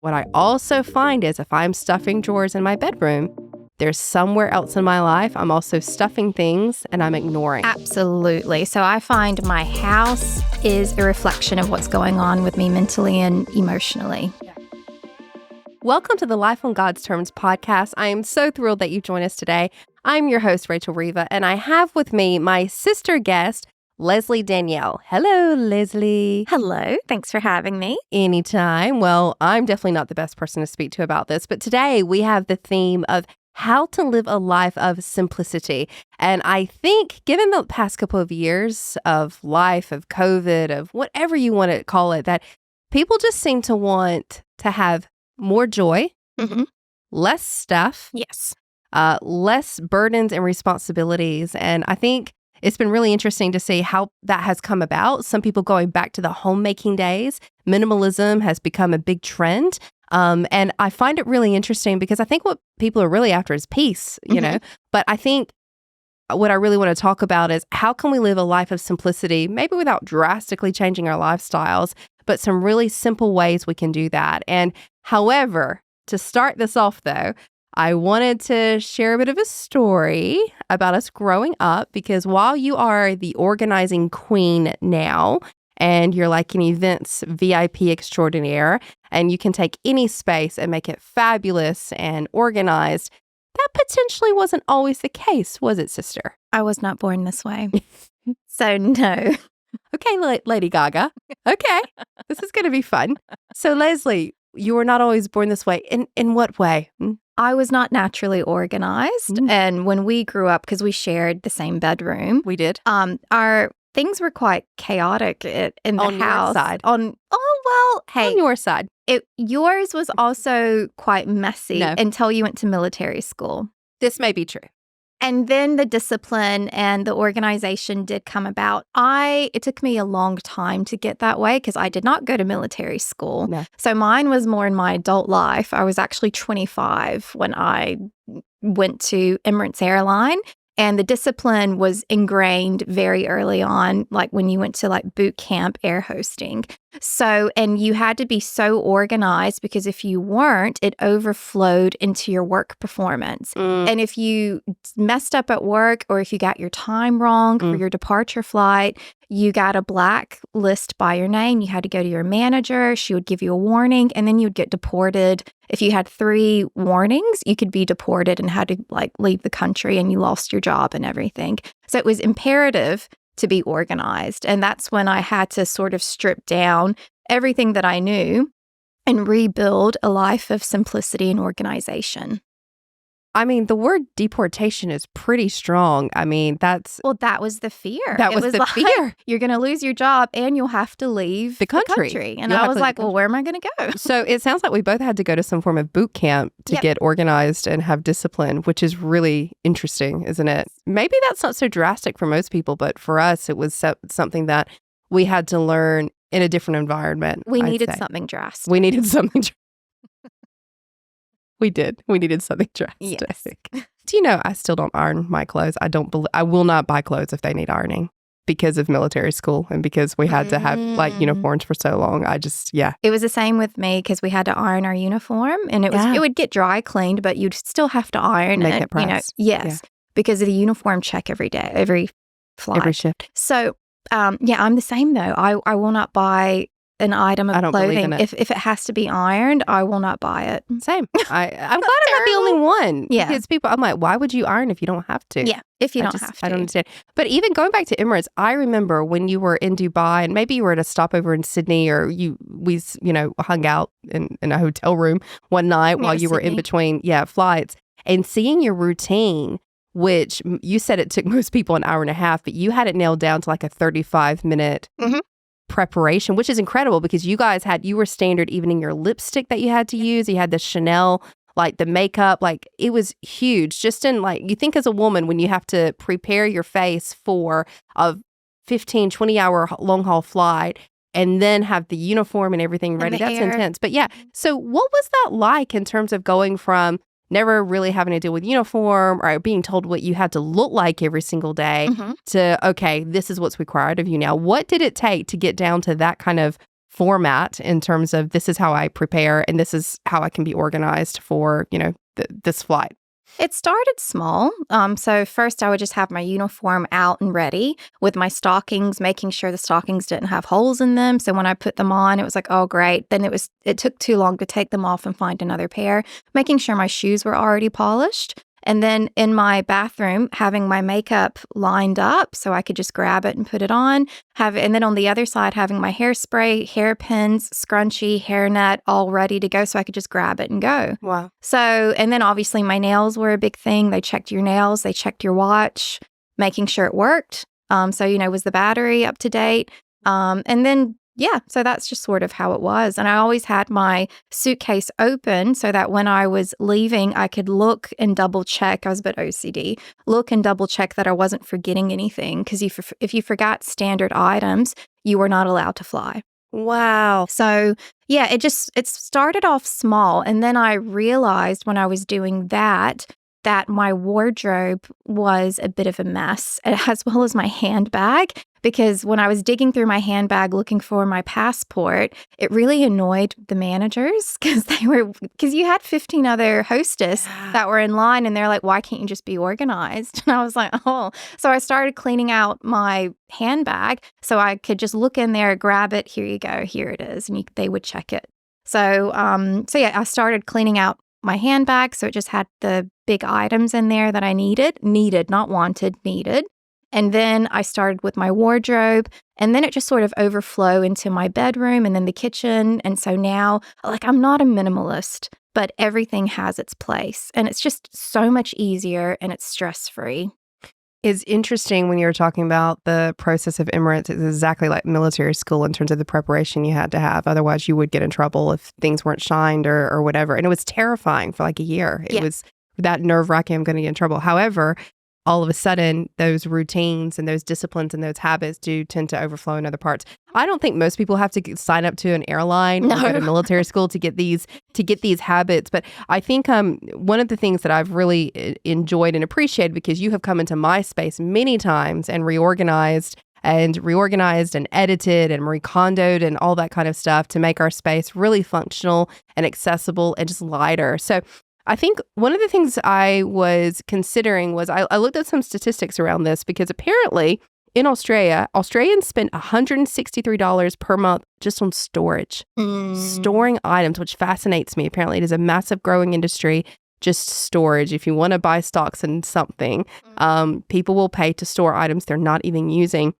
What I also find is if I'm stuffing drawers in my bedroom, there's somewhere else in my life I'm also stuffing things and I'm ignoring. Absolutely. So I find my house is a reflection of what's going on with me mentally and emotionally. Welcome to the Life on God's Terms podcast. I am so thrilled that you joined us today. I'm your host, Rachel Riva, and I have with me my sister guest, Leslie Danielle. Hello, Leslie. Hello. Thanks for having me. Anytime. Well, I'm definitely not the best person to speak to about this, but today we have the theme of how to live a life of simplicity. And I think given the past couple of years of life, of COVID, of whatever you want to call it, that people just seem to want to have more joy, less stuff, Yes. less burdens and responsibilities. And I think it's been really interesting to see how that has come about. Some people going back to the homemaking days. Minimalism has become a big trend. And I find it really interesting because I think what people are really after is peace, you know. But I think what I really want to talk about is how can we live a life of simplicity, maybe without drastically changing our lifestyles, but some really simple ways we can do that. And however, to start this off though, I wanted to share a bit of a story about us growing up because while you are the organizing queen now, and you're like an events VIP extraordinaire, and you can take any space and make it fabulous and organized, that potentially wasn't always the case, was it, sister? I was not born this way. So no. Okay, Lady Gaga. Okay, this is going to be fun. So Leslie, you were not always born this way. In what way? I was not naturally organized. And when we grew up, because we shared the same bedroom, We did. our things were quite chaotic in the On your house. side. Hey, On your side. yours was also quite messy No. until you went to military school. This may be true. And then the discipline and the organization did come about. It took me a long time to get that way because I did not go to military school. No. So mine was more in my adult life. I was actually 25 when I went to Emirates Airline. And the discipline was ingrained very early on, like when you went to like boot camp air hosting. So, and you had to be so organized because if you weren't, it overflowed into your work performance. And if you messed up at work or if you got your time wrong for your departure flight, you got a blacklist by your name. You had to go to your manager. She would give you a warning and then you'd get deported. If you had 3 warnings, you could be deported and had to like leave the country and you lost your job and everything. So it was imperative to be organized. And that's when I had to sort of strip down everything that I knew and rebuild a life of simplicity and organization. I mean, the word deportation is pretty strong. I mean, that was the fear. That was It the like, fear. You're going to lose your job and you'll have to leave The country. And You'll I have was to leave like, the well, where am I going to go? So it sounds like we both had to go to some form of boot camp to Yep. get organized and have discipline, which is really interesting, isn't it? Maybe that's not so drastic for most people, but for us, it was something that we had to learn in a different environment. We I'd needed say. something drastic. We needed something. We did. We needed something drastic. Yes. Do you know I still don't iron my clothes? I will not buy clothes if they need ironing because of military school and because we had to have like uniforms for so long. It was the same with me because we had to iron our uniform and it would get dry cleaned, but you'd still have to iron Make it. it press. Yes, because of the uniform check every day, every flight. Every shift. So, I'm the same though. I will not buy an item of I don't believe clothing. in it. If it has to be ironed, I will not buy it. Same. I'm glad I'm not the only one. Yeah. Because people, I'm like, why would you iron if you don't have to? Yeah, if you I don't have to. I don't understand. But even going back to Emirates, I remember when you were in Dubai and maybe you were at a stopover in Sydney or we hung out in a hotel room one night while you were in between flights and seeing your routine, which you said it took most people an hour and a half, but you had it nailed down to like a 35-minute preparation, which is incredible because you were standard even in your lipstick that you had to use. You had the Chanel, like the makeup, like it was huge. Just in like, you think as a woman, when you have to prepare your face for a 15, 20-hour long haul flight and then have the uniform and everything ready, that's intense. But yeah, so what was that like in terms of going from never really having to deal with uniform or being told what you had to look like every single day to, okay, this is what's required of you now. What did it take to get down to that kind of format in terms of this is how I prepare and this is how I can be organized for, this flight? It started small. So first I would just have my uniform out and ready with my stockings, making sure the stockings didn't have holes in them. So when I put them on, it was like, oh, great. Then it took too long to take them off and find another pair, making sure my shoes were already polished. And then in my bathroom, having my makeup lined up so I could just grab it and put it on. And then on the other side, having my hairspray, hairpins, scrunchie, hairnet all ready to go so I could just grab it and go. Wow. So, and then obviously my nails were a big thing. They checked your nails, they checked your watch, making sure it worked. So, was the battery up to date? And then so that's just sort of how it was. And I always had my suitcase open so that when I was leaving, I could look and double check. I was a bit OCD. Look and double check that I wasn't forgetting anything. Because if you forgot standard items, you were not allowed to fly. Wow. So it started off small. And then I realized when I was doing that my wardrobe was a bit of a mess, as well as my handbag. Because when I was digging through my handbag looking for my passport, it really annoyed the managers because you had 15 other hostess that were in line and they're like, why can't you just be organized? And I was like, oh. So I started cleaning out my handbag so I could just look in there, grab it. Here you go. Here it is. And they would check it. So I started cleaning out my handbag. So it just had the big items in there that I needed, not wanted, needed. And then I started with my wardrobe, and then it just sort of overflowed into my bedroom and then the kitchen. And so now, I'm not a minimalist, but everything has its place. And it's just so much easier and it's stress-free. It's interesting when you're talking about the process of Emirates. It's exactly like military school in terms of the preparation you had to have. Otherwise, you would get in trouble if things weren't shined or whatever. And it was terrifying for like a year. It was that nerve-wracking, I'm going to get in trouble. However, all of a sudden, those routines and those disciplines and those habits do tend to overflow in other parts. I don't think most people have to sign up to an airline or go to military school to get these habits. But I think one of the things that I've really enjoyed and appreciated, because you have come into my space many times and reorganized and edited and recondoed and all that kind of stuff to make our space really functional and accessible and just lighter. So I think one of the things I was considering was I looked at some statistics around this, because apparently in Australia, Australians spend $163 per month just on storage, storing items, which fascinates me. Apparently it is a massive growing industry, just storage. If you want to buy stocks in something, people will pay to store items they're not even using.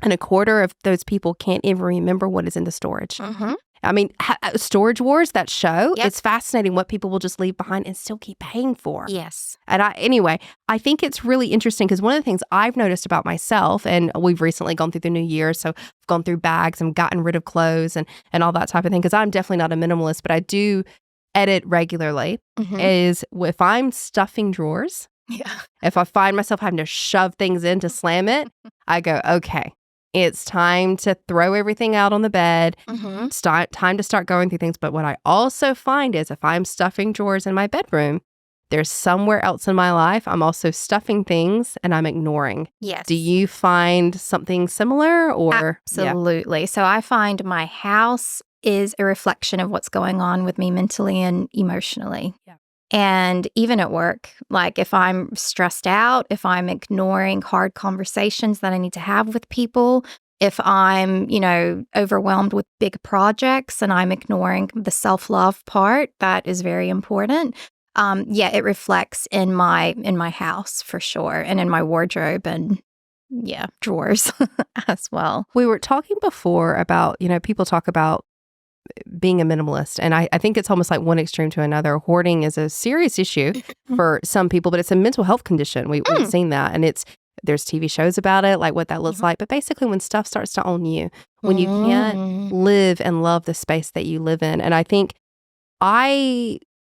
And a quarter of those people can't even remember what is in the storage. Mm-hmm. I mean, Storage Wars, that show, it's fascinating what people will just leave behind and still keep paying for. Yes. And I think it's really interesting because one of the things I've noticed about myself, and we've recently gone through the new year, so I've gone through bags and gotten rid of clothes and all that type of thing, because I'm definitely not a minimalist, but I do edit regularly, is if I'm stuffing drawers, if I find myself having to shove things in to slam it, I go, okay. It's time to throw everything out on the bed. Time to start going through things. But what I also find is if I'm stuffing drawers in my bedroom, there's somewhere else in my life I'm also stuffing things and I'm ignoring. Yes. Do you find something similar or? Absolutely. So I find my house is a reflection of what's going on with me mentally and emotionally. Yeah. And even at work, like if I'm stressed out, if I'm ignoring hard conversations that I need to have with people, if I'm, overwhelmed with big projects and I'm ignoring the self-love part, that is very important. It reflects in my house for sure, and in my wardrobe and drawers as well. We were talking before about, people talk about being a minimalist. And I think it's almost like one extreme to another. Hoarding is a serious issue for some people, but it's a mental health condition. We've seen that. And there's TV shows about it, like what that looks like. But basically when stuff starts to own you, when you can't live and love the space that you live in. And I think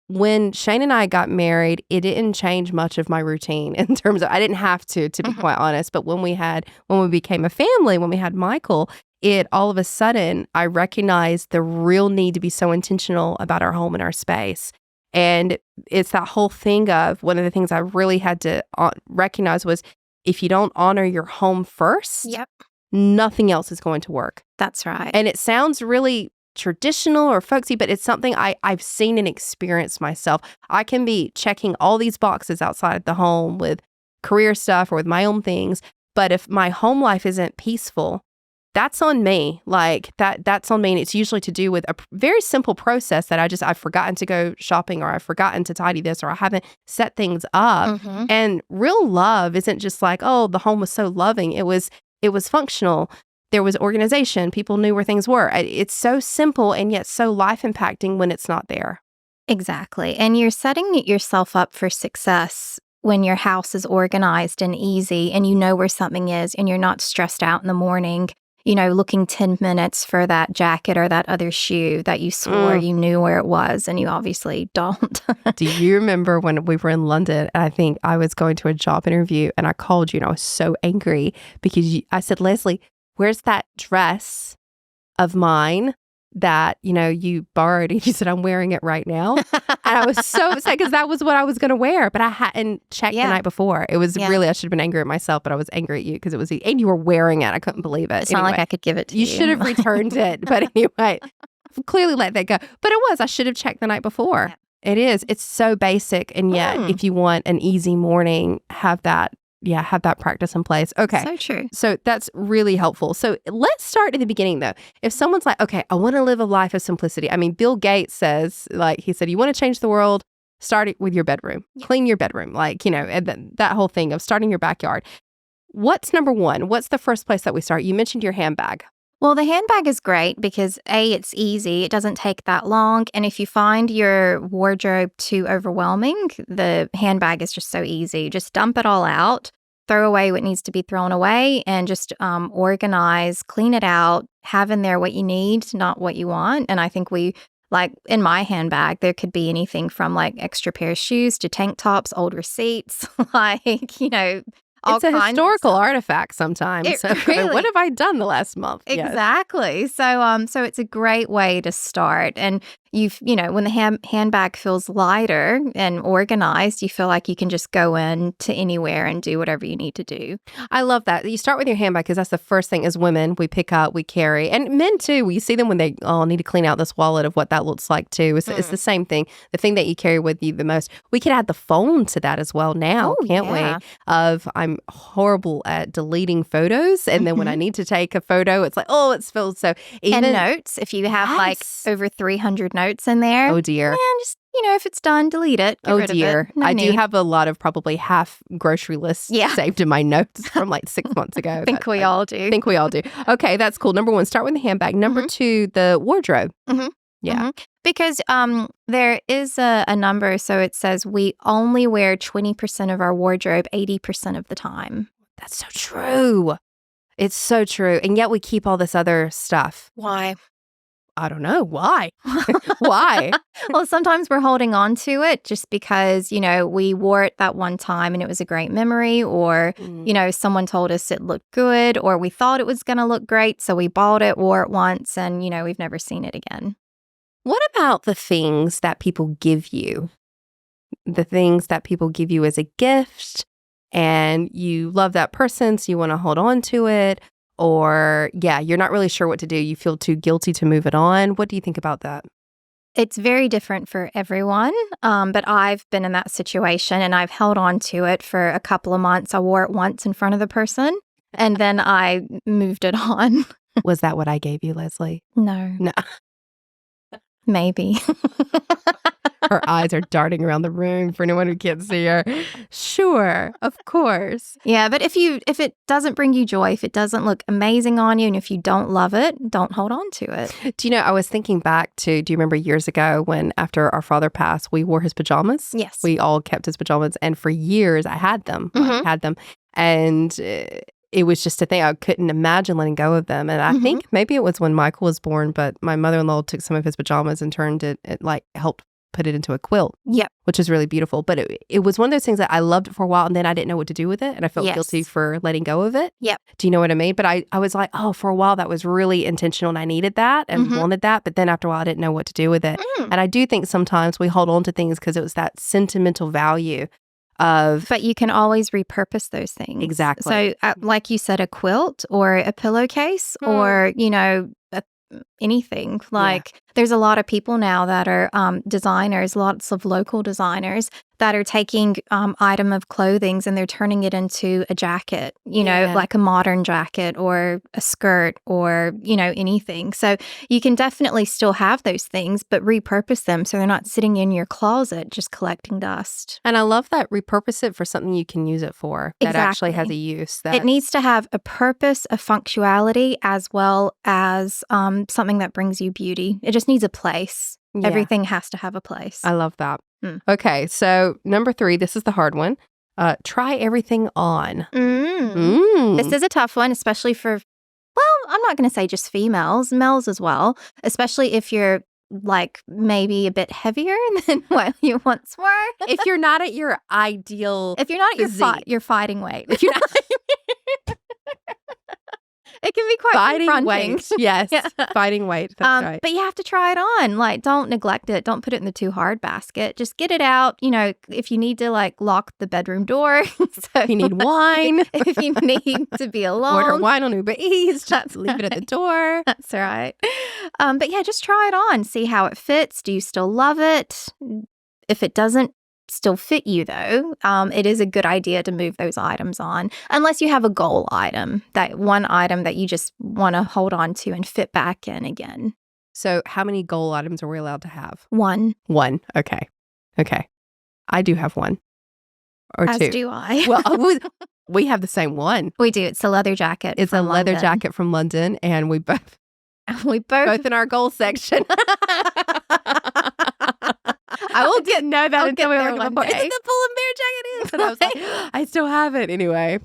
when Shane and I got married, it didn't change much of my routine in terms of, I didn't have to be quite honest. But when we became a family, when we had Michael, it all of a sudden, I recognized the real need to be so intentional about our home and our space. And it's that whole thing of, one of the things I really had to recognize was, if you don't honor your home first, nothing else is going to work. That's right. And it sounds really traditional or folksy, but it's something I've seen and experienced myself. I can be checking all these boxes outside the home with career stuff or with my own things, but if my home life isn't peaceful, that's on me. Like that's on me. And it's usually to do with a very simple process that I've forgotten to go shopping, or I've forgotten to tidy this, or I haven't set things up. Mm-hmm. And real love isn't just like, oh, the home was so loving. It was functional. There was organization. People knew where things were. It's so simple and yet so life impacting when it's not there. Exactly. And you're setting yourself up for success when your house is organized and easy and you know where something is and you're not stressed out in the morning, looking 10 minutes for that jacket or that other shoe that you swore you knew where it was, and you obviously don't. Do you remember when we were in London, and I think I was going to a job interview, and I called you and I was so angry because I said, Leslie, where's that dress of mine that, you borrowed? And you said, I'm wearing it right now. And I was so upset because that was what I was going to wear, but I hadn't checked the night before. It was really, I should have been angry at myself, but I was angry at you because and you were wearing it. I couldn't believe it. It's not like I could give it to you. You should have returned it. But anyway, clearly let that go. But it was, I should have checked the night before. Yeah. It is. It's so basic. And yet, if you want an easy morning, have that practice in place. Okay. So true. So that's really helpful. So let's start at the beginning, though. If someone's like, okay, I want to live a life of simplicity. I mean, Bill Gates says, he said, you want to change the world, start it with your bedroom. Clean your bedroom. And that whole thing of starting your backyard. What's number one? What's the first place that we start? You mentioned your handbag. Well, the handbag is great because it's easy. It doesn't take that long. And if you find your wardrobe too overwhelming, the handbag is just so easy. Just dump it all out, throw away what needs to be thrown away, and just organize, clean it out, have in there what you need, not what you want. And I think in my handbag, there could be anything from extra pair of shoes to tank tops, old receipts, It's a historical artifact sometimes. Really, what have I done the last month? Exactly. Yes. So it's a great way to start. And when the handbag feels lighter and organized, you feel like you can just go in to anywhere and do whatever you need to do. I love that. You start with your handbag because that's the first thing as women we pick up, we carry. And men too, we see them when they need to clean out this wallet of what that looks like too. It's the same thing. The thing that you carry with you the most. We can add the phone to that as well now, can't we? I'm horrible at deleting photos. And then when I need to take a photo, it's like, it's filled. So even and notes, if you have over 300 notes in there. Oh dear. Man, just, if it's done, delete it. Get rid of it. No I need. do have a lot of probably half grocery lists saved in my notes from 6 months ago. I think we all do. Okay, that's cool. Number one, start with the handbag. Number two, the wardrobe. Yeah. Because there is a number, so it says we only wear 20% of our wardrobe 80% of the time. That's so true. It's so true. And yet we keep all this other stuff. Why? I don't know. Why? Why? Well, sometimes we're holding on to it just because, we wore it that one time and it was a great memory, or, someone told us it looked good, or we thought it was going to look great. So we bought it, wore it once, and, we've never seen it again. What about the things that people give you? The things that people give you as a gift, and you love that person, so you want to hold on to it. Or, you're not really sure what to do. You feel too guilty to move it on. What do you think about that? It's very different for everyone, but I've been in that situation and I've held on to it for a couple of months. I wore it once in front of the person and then I moved it on. Was that what I gave you, Leslie? No. Maybe. Her eyes are darting around the room for anyone who can't see her. Sure, of course. Yeah, but if it doesn't bring you joy, if it doesn't look amazing on you, and if you don't love it, don't hold on to it. Do you know, I was thinking back to, do you remember years ago when after our father passed, we wore his pajamas? Yes. We all kept his pajamas. And for years, I had them. And it was just a thing. I couldn't imagine letting go of them. And I think maybe it was when Michael was born, but my mother-in-law took some of his pajamas and turned it helped put it into a quilt. Yep. Which is really beautiful. But it was one of those things that I loved it for a while and then I didn't know what to do with it. And I felt guilty for letting go of it. Yep. Do you know what I mean? But I was like, for a while that was really intentional and I needed that and wanted that. But then after a while, I didn't know what to do with it. And I do think sometimes we hold on to things because it was that sentimental value of But you can always repurpose those things. Exactly. So, like you said, a quilt or a pillowcase or, anything. Like there's a lot of people now that are designers, lots of local designers that are taking item of clothing and they're turning it into a jacket, like a modern jacket or a skirt or, anything. So you can definitely still have those things, but repurpose them so they're not sitting in your closet just collecting dust. And I love that repurpose it for something you can use it for that actually has a use. It needs to have a purpose, a functionality, as well as something that brings you beauty. It just needs a place. Yeah. Everything has to have a place. I love that. Okay, so number 3, this is the hard one. Try everything on. This is a tough one, especially for, well, I'm not going to say just females, males as well, especially if you're like maybe a bit heavier than what you once were. If you're not at your ideal If you're not at your fighting weight. If you're not it can be quite fighting weight. Yes, fighting weight. That's right. But you have to try it on. Like, don't neglect it. Don't put it in the too hard basket. Just get it out. If you need to lock the bedroom door. So, if you need wine. If you need to be alone. Order wine on Uber Eats. Just leave it at the door. That's right. But yeah, just try it on. See how it fits. Do you still love it? If it doesn't still fit you, though, it is a good idea to move those items on, unless you have a goal item, that one item that you just want to hold on to and fit back in again. So how many goal items are we allowed to have? One. Okay. I do have one or two. As do I. Well, we have the same one. We do. It's a leather jacket. It's a leather jacket from London, and we both in our goal section. I will get know that until we look at the book. Is it the Pull and Bear jacket? And I was like, I still have it anyway.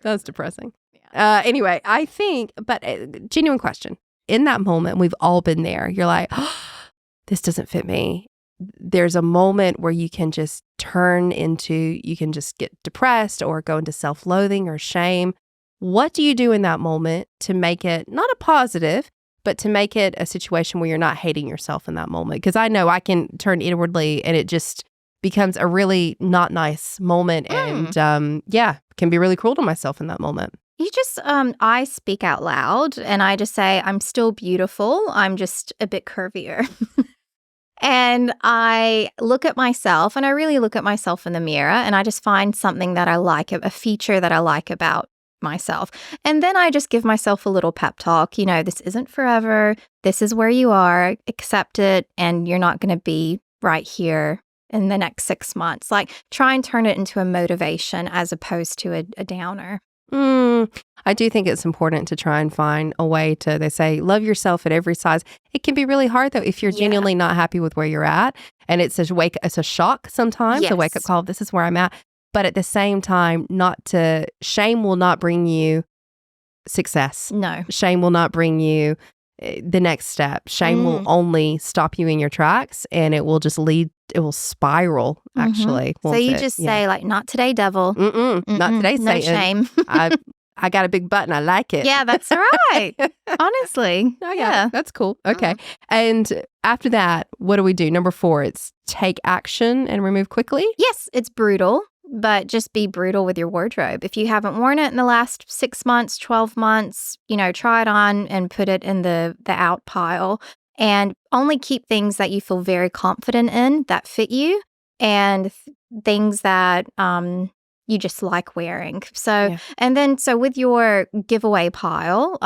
That's depressing. Yeah. Anyway, I think, but genuine question. In that moment, we've all been there. You're like, oh, this doesn't fit me. There's a moment where you can just you can just get depressed or go into self-loathing or shame. What do you do in that moment to make it not a positive, but to make it a situation where you're not hating yourself in that moment? Because I know I can turn inwardly and it just becomes a really not nice moment and can be really cruel to myself in that moment. You just, I speak out loud and I just say, I'm still beautiful. I'm just a bit curvier. And I look at myself and I really look at myself in the mirror and I just find something that I like, a feature that I like about myself. And then I just give myself a little pep talk. This isn't forever. This is where you are. Accept it. And you're not going to be right here in the next 6 months. Like, try and turn it into a motivation as opposed to a downer. I do think it's important to try and find a way to, they say, love yourself at every size. It can be really hard, though, if you're genuinely not happy with where you're at. And it's a shock sometimes, a wake-up call. This is where I'm at. But at the same time, shame will not bring you success. No. Shame will not bring you the next step. Shame will only stop you in your tracks and it will spiral, actually. So you just say, not today, devil. Not today, no Satan. Shame. I got a big butt and I like it. Yeah, that's right. Honestly. Oh, yeah. That's cool. Okay. And after that, what do we do? Number 4, it's take action and remove quickly. Yes, it's brutal. But just be brutal with your wardrobe. If you haven't worn it in the last 6 months, 12 months, try it on and put it in the out pile. And only keep things that you feel very confident in, that fit you, and things that you just like wearing. So, and then with your giveaway pile,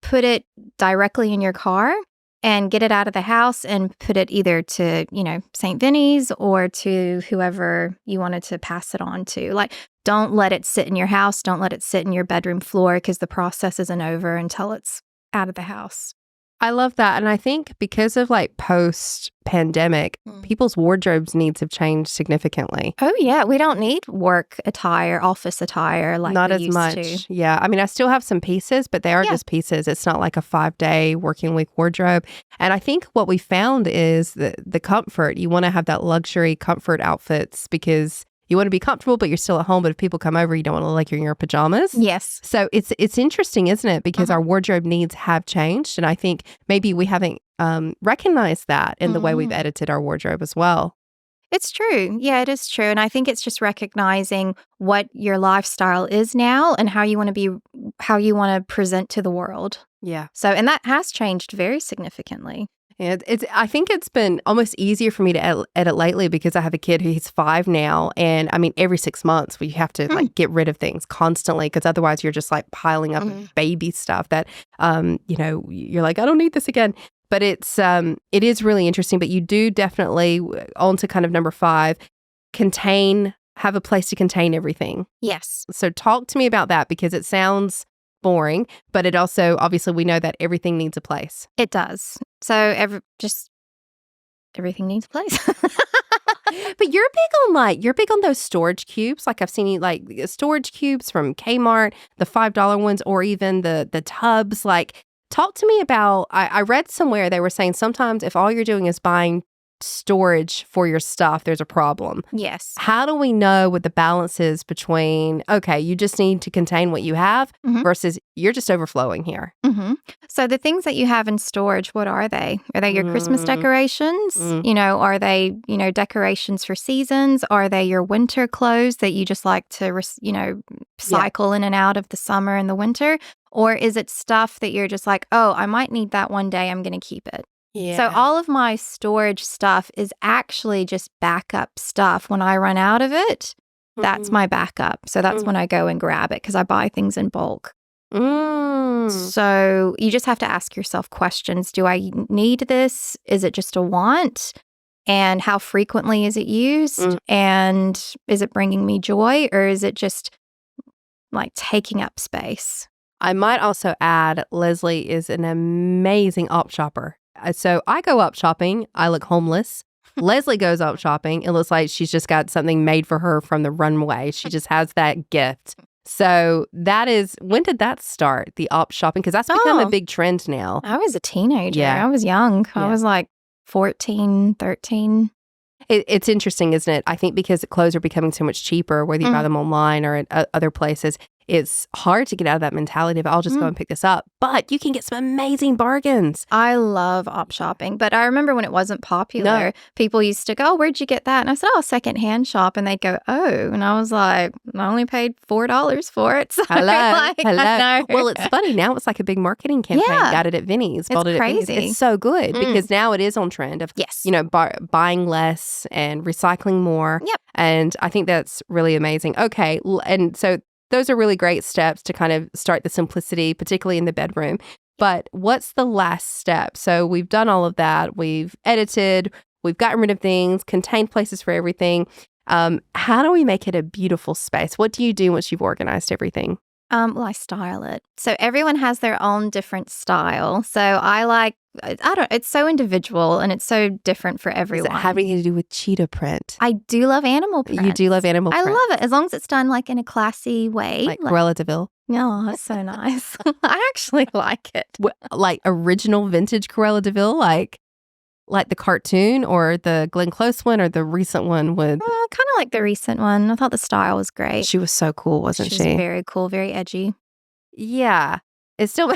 put it directly in your car. And get it out of the house and put it either to, St. Vinny's or to whoever you wanted to pass it on to. Like, don't let it sit in your house. Don't let it sit in your bedroom floor because the process isn't over until it's out of the house. I love that. And I think because of post-pandemic, people's wardrobes needs have changed significantly. Oh, yeah. We don't need work attire, office attire like not we as used much. To. Yeah. I mean, I still have some pieces, but they are just pieces. It's not like a 5-day working week wardrobe. And I think what we found is the comfort. You want to have that luxury comfort outfits because you want to be comfortable, but you're still at home. But if people come over, you don't want to look like you're in your pajamas. Yes. So it's interesting, isn't it? Because our wardrobe needs have changed. And I think maybe we haven't recognized that in the way we've edited our wardrobe as well. It's true. Yeah, it is true. And I think it's just recognizing what your lifestyle is now and how you want to present to the world. Yeah. So, and that has changed very significantly. I think it's been almost easier for me to edit lately because I have a kid who's 5 now. And I mean, every 6 months we have to like get rid of things constantly because otherwise you're just like piling up baby stuff that, you're like, I don't need this again. But it is really interesting. But you do definitely, on to kind of number 5, have a place to contain everything. Yes. So talk to me about that because it sounds boring, but it also, obviously, we know that everything needs a place. It does. So everything needs a place. But you're big on those storage cubes. Like I've seen you like storage cubes from Kmart, the $5 ones, or even the tubs. Like, talk to me about, I read somewhere they were saying sometimes if all you're doing is buying storage for your stuff, there's a problem. Yes. How do we know what the balance is between, okay, you just need to contain what you have versus you're just overflowing here? So the things that you have in storage, what are they? Are they your Christmas decorations? Are they, decorations for seasons? Are they your winter clothes that you just like to, cycle in and out of the summer and the winter? Or is it stuff that you're just like, oh, I might need that one day, I'm going to keep it? Yeah. So all of my storage stuff is actually just backup stuff. When I run out of it, that's my backup. So that's when I go and grab it because I buy things in bulk. So you just have to ask yourself questions. Do I need this? Is it just a want? And how frequently is it used? And is it bringing me joy? Or is it just like taking up space? I might also add, Leslie is an amazing op shopper. So I go up shopping, I look homeless. Leslie goes up shopping, it looks like she's just got something made for her from the runway. She just has that gift. So when did that start, the op shopping? Because that's become a big trend now. I was a teenager. Yeah. I was young. Yeah. I was like 14, 13. It's interesting, isn't it? I think because clothes are becoming so much cheaper, whether you buy them online or at other places, it's hard to get out of that mentality of I'll just go and pick this up. But you can get some amazing bargains. I love op shopping, but I remember when it wasn't popular, people used to go, where'd you get that? And I said, oh, secondhand shop. And they'd go, oh. And I was like, I only paid $4 for it. So Hello. No. Well, it's funny. Now it's like a big marketing campaign. Yeah. Got it at Vinny's. It's Bought it crazy. At Vinny's. It's so good because now it is on trend of, yes. Buying less and recycling more. Yep. And I think that's really amazing. Okay. And so those are really great steps to kind of start the simplicity, particularly in the bedroom. But what's the last step? So we've done all of that. We've edited, we've gotten rid of things, contained places for everything. How do we make it a beautiful space? What do you do once you've organized everything? Well, I style it. So everyone has their own different style. So it's so individual and it's so different for everyone. Is it having to do with cheetah print? I do love animal print. You do love animal print? I love it as long as it's done like in a classy way. Like Cruella de Vil? No, it's so nice. I actually like it. Like original vintage Cruella de Vil? Like the cartoon or the Glenn Close one or the recent one with... Kind of like the recent one. I thought the style was great. She was so cool, wasn't she? She was very cool, very edgy. Yeah. It's still...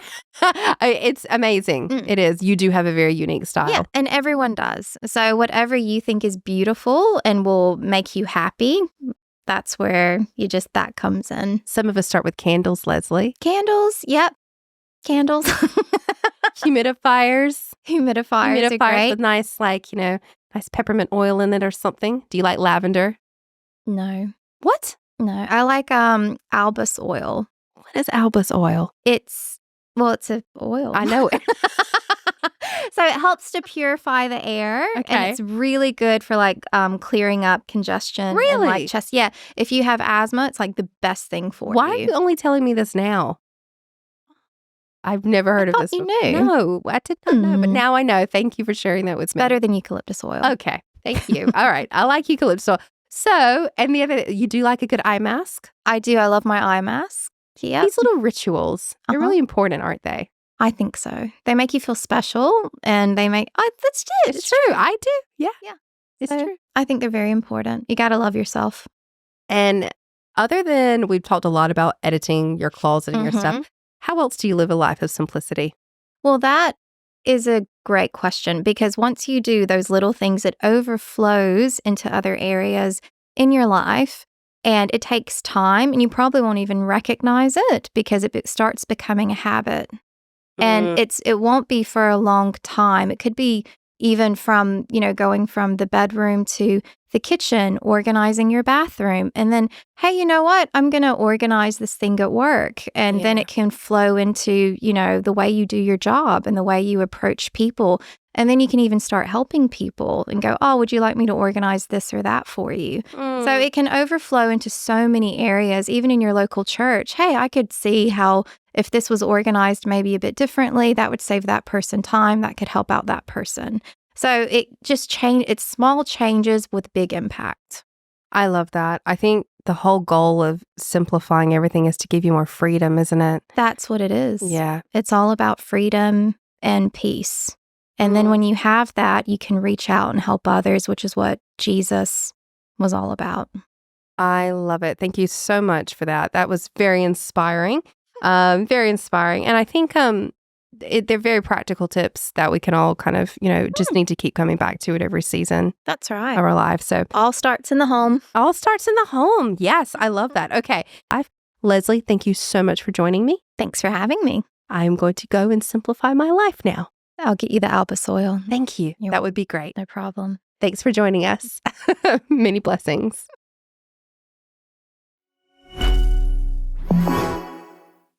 it's amazing. It is. You do have a very unique style. Yeah, and everyone does. So whatever you think is beautiful and will make you happy, that's where that comes in. Some of us start with candles, Leslie. Candles, yep. Candles. Humidifiers. Humidifiers are great. With nice, nice peppermint oil in it or something. Do you like lavender? No. What? No. I like Albus oil. What is Albus oil? It's an oil. I know it. So it helps to purify the air. Okay. And it's really good for clearing up congestion. Really? And chest. Yeah. If you have asthma, it's like the best thing for you. Why are you only telling me this now? I've never heard of this. You knew. No, I did not know. But now I know. Thank you for sharing that with me. Better than eucalyptus oil. Okay. Thank you. All right. I like eucalyptus oil. So, and the other, you do like a good eye mask? I do. I love my eye mask. Yeah. These little rituals, they're really important, aren't they? I think so. They make you feel special and they make, that's it. It's true. I do. Yeah. Yeah. It's So, true. I think they're very important. You got to love yourself. And other than we've talked a lot about editing your closet and your stuff, how else do you live a life of simplicity? Well, that is a great question because once you do those little things, it overflows into other areas in your life and it takes time and you probably won't even recognize it because it starts becoming a habit. And it won't be for a long time. It could be even from, going from the bedroom to the kitchen, organizing your bathroom. And then, hey, you know what? I'm going to organize this thing at work. And then it can flow into, the way you do your job and the way you approach people. And then you can even start helping people and go, oh, would you like me to organize this or that for you? So it can overflow into so many areas, even in your local church. Hey, I could see how if this was organized maybe a bit differently, that would save that person time. That could help out that person. So it just it's small changes with big impact. I love that. I think the whole goal of simplifying everything is to give you more freedom, isn't it? That's what it is. Yeah. It's all about freedom and peace. And then when you have that, you can reach out and help others, which is what Jesus was all about. I love it. Thank you so much for that. That was very inspiring. Very inspiring. And I think they're very practical tips that we can all kind of, just need to keep coming back to it every season That's right. of our lives. So All starts in the home. all starts in the home. Yes, I love that. Okay. Leslie, thank you so much for joining me. Thanks for having me. I'm going to go and simplify my life now. I'll get you the Alba soil. Thank you. You're That would be great. No problem. Thanks for joining us. Many blessings.